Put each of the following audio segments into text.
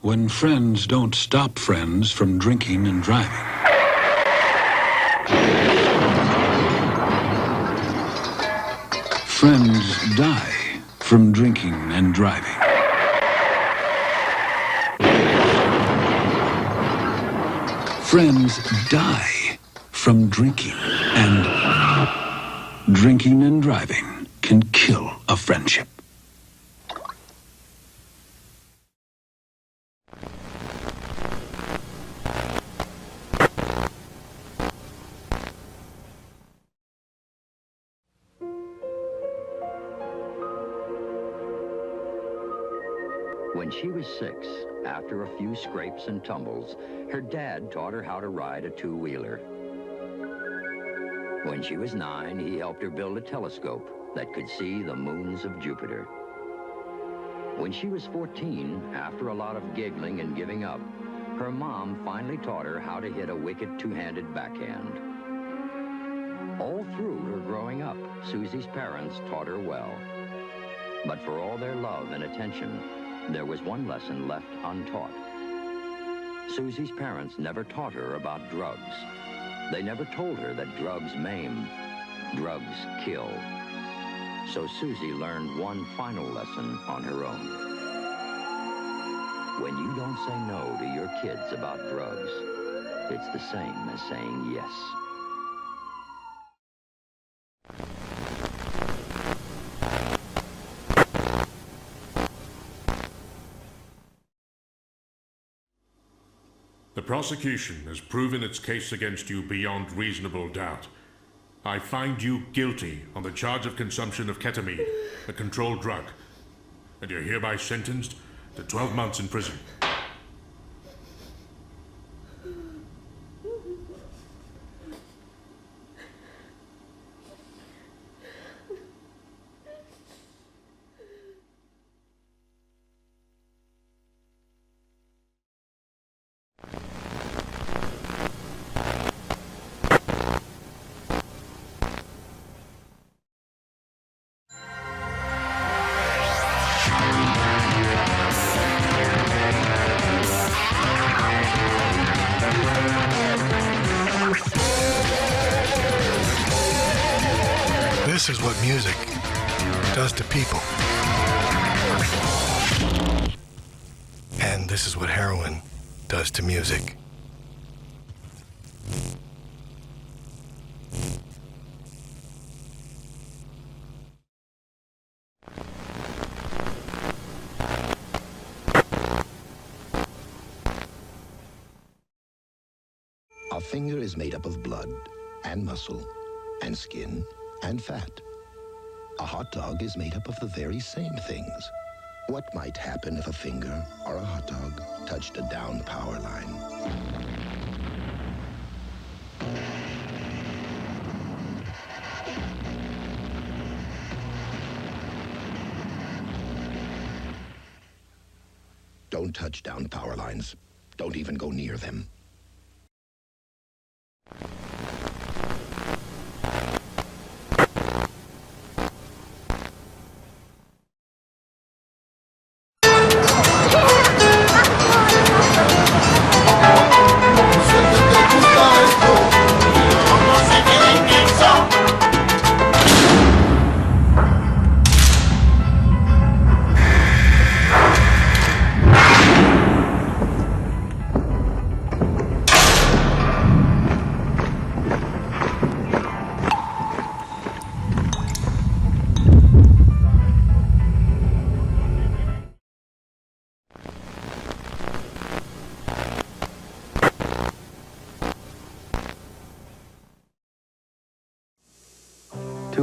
when friends don't stop friends from drinking and driving. Friends die from drinking and driving. Friends die from drinking and driving can kill a friendship. When she was 6, after a few scrapes and tumbles, her dad taught her how to ride a two-wheeler. When she was 9, he helped her build a telescope that could see the moons of Jupiter. When she was 14, after a lot of giggling and giving up, her mom finally taught her how to hit a wicked two-handed backhand. All through her growing up, Susie's parents taught her well. But for all their love and attention, there was one lesson left untaught. Susie's parents never taught her about drugs. They never told her that drugs maim, drugs kill. So Susie learned one final lesson on her own. When you don't say no to your kids about drugs, it's the same as saying yes. The prosecution has proven its case against you beyond reasonable doubt. I find you guilty on the charge of consumption of ketamine, a controlled drug, and you're hereby sentenced to 12 months in prison. This is what music does to people. And this is what heroin does to music. A finger is made up of blood and muscle and skin and fat. A hot dog is made up of the very same things. What might happen if a finger or a hot dog touched a down power line? Don't touch down power lines. Don't even go near them.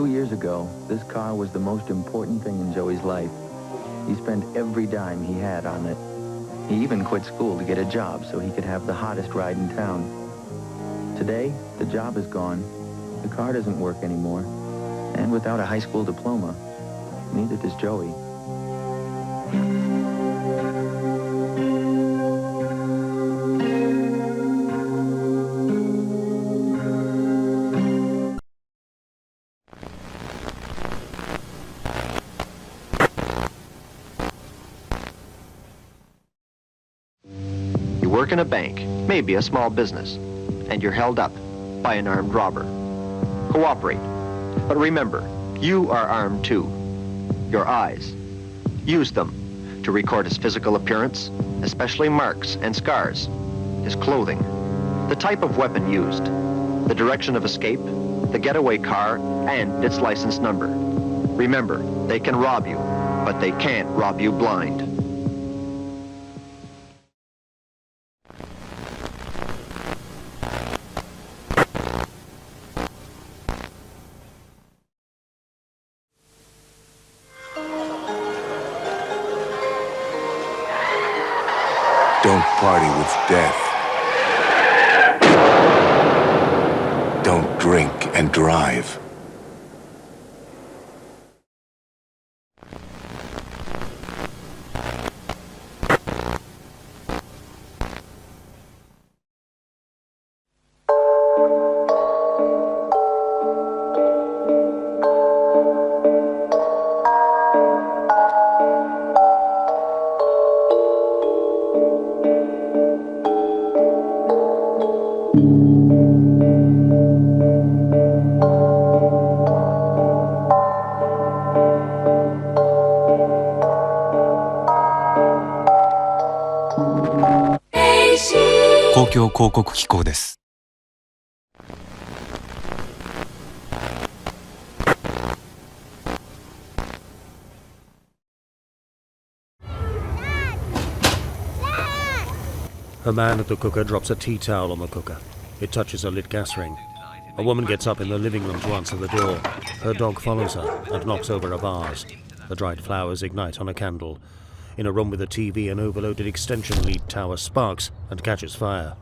Years ago, this car was the most important thing in Joey's life. He spent every dime he had on it. He even quit school to get a job so he could have the hottest ride in town. Today, the job is gone, the car doesn't work anymore, and without a high school diploma, neither does Joey. work in a bank, maybe a small business, and you're held up by an armed robber. Cooperate. But remember, you are armed too. Your eyes. Use them to record his physical appearance, especially marks and scars, his clothing, the type of weapon used, the direction of escape, the getaway car, and its license number. Remember, they can rob you, but they can't rob you blind. Don't party with death. Don't drink and drive.公共広告機構です。A man at the cooker drops a tea towel on the cooker. It touches a lit gas ring. A woman gets up in the living room to answer the door. Her dog follows her and knocks over a vase. The dried flowers ignite on a candle. In a room with a TV, an overloaded extension lead tower sparks and catches fire.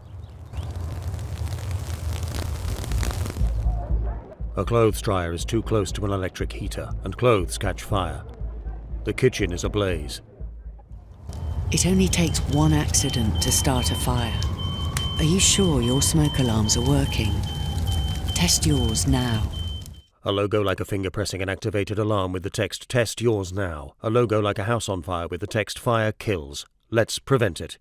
A clothes dryer is too close to an electric heater, and clothes catch fire. The kitchen is ablaze. It only takes one accident to start a fire. Are you sure your smoke alarms are working? Test yours now. A logo like a finger pressing an activated alarm with the text "Test yours now." A logo like a house on fire with the text "Fire kills." Let's prevent it.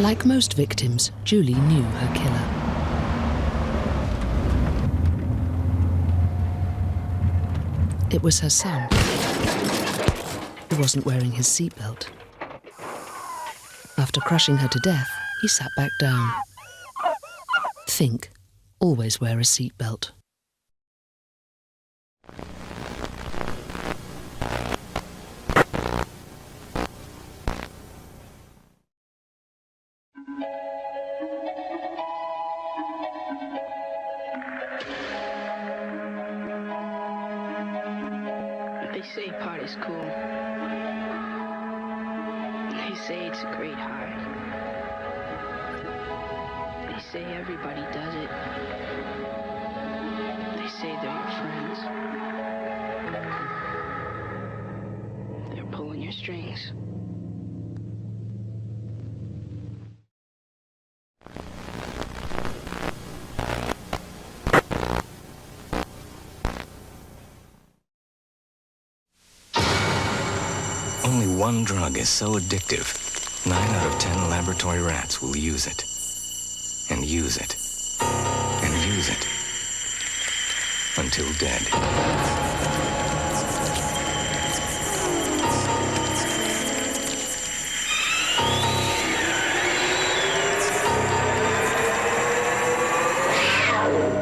Like most victims, Julie knew her killer. It was her son. He wasn't wearing his seatbelt. After crushing her to death, he sat back down. Think, always wear a seatbelt. They say party's cool. They say it's a great high. They say everybody does it. They say they're your friends. They're pulling your strings. Only one drug is so addictive, 9 out of 10 laboratory rats will use it. And use it. And use it. Until dead.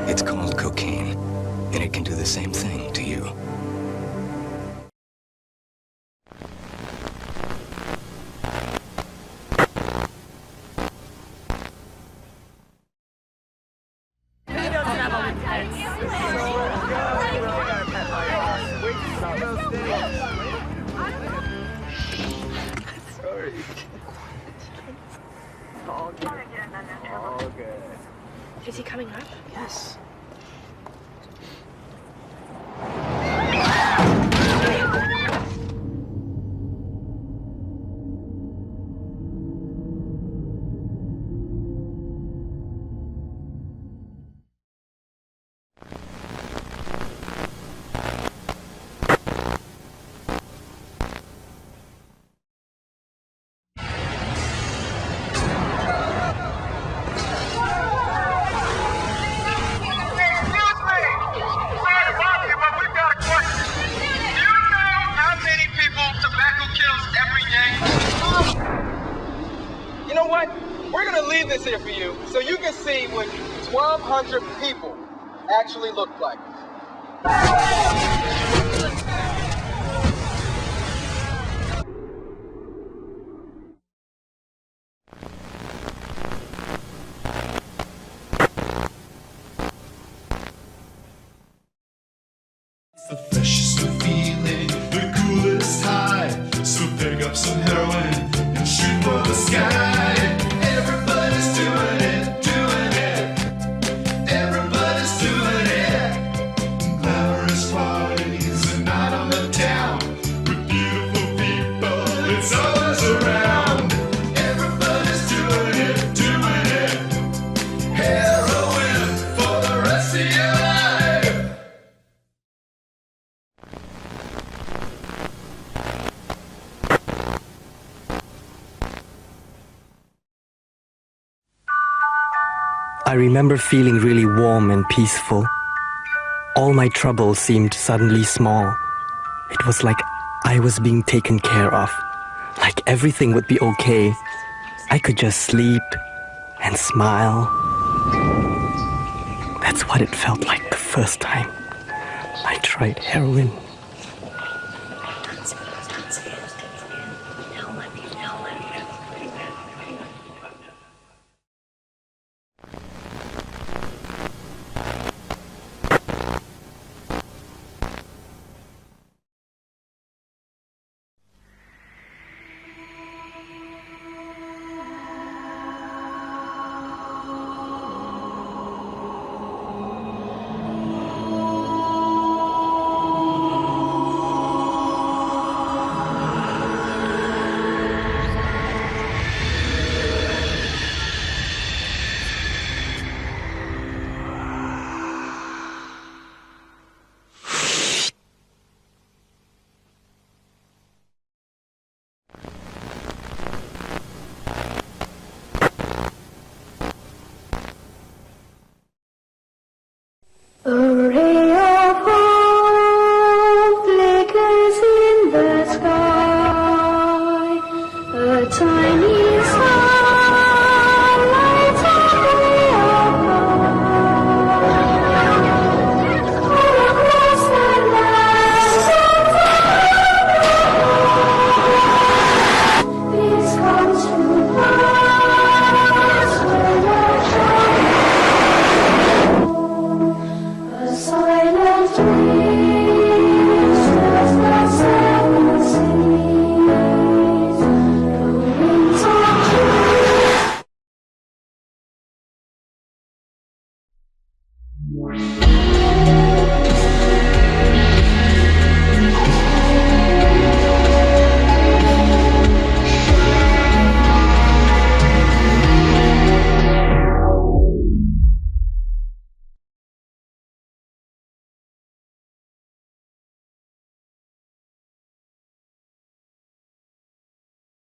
It's called cocaine, and it can do the same thing to you. Is he coming up? Yes. know what? We're gonna leave this here for you so you can see what 1,200 people actually look like. The freshest of feeling, the coolest high. So pick up some heroin and shoot for the sky. Everybody's doing it, doing it. Everybody's doing it. Glamorous parties and night on the town with beautiful people. It's always around. Everybody's doing it, doing it. Heroin for the rest of your life. I remember feeling really warm and peaceful. All my troubles seemed suddenly small. It was like I was being taken care of, like everything would be okay. I could just sleep and smile. That's what it felt like the first time I tried heroin.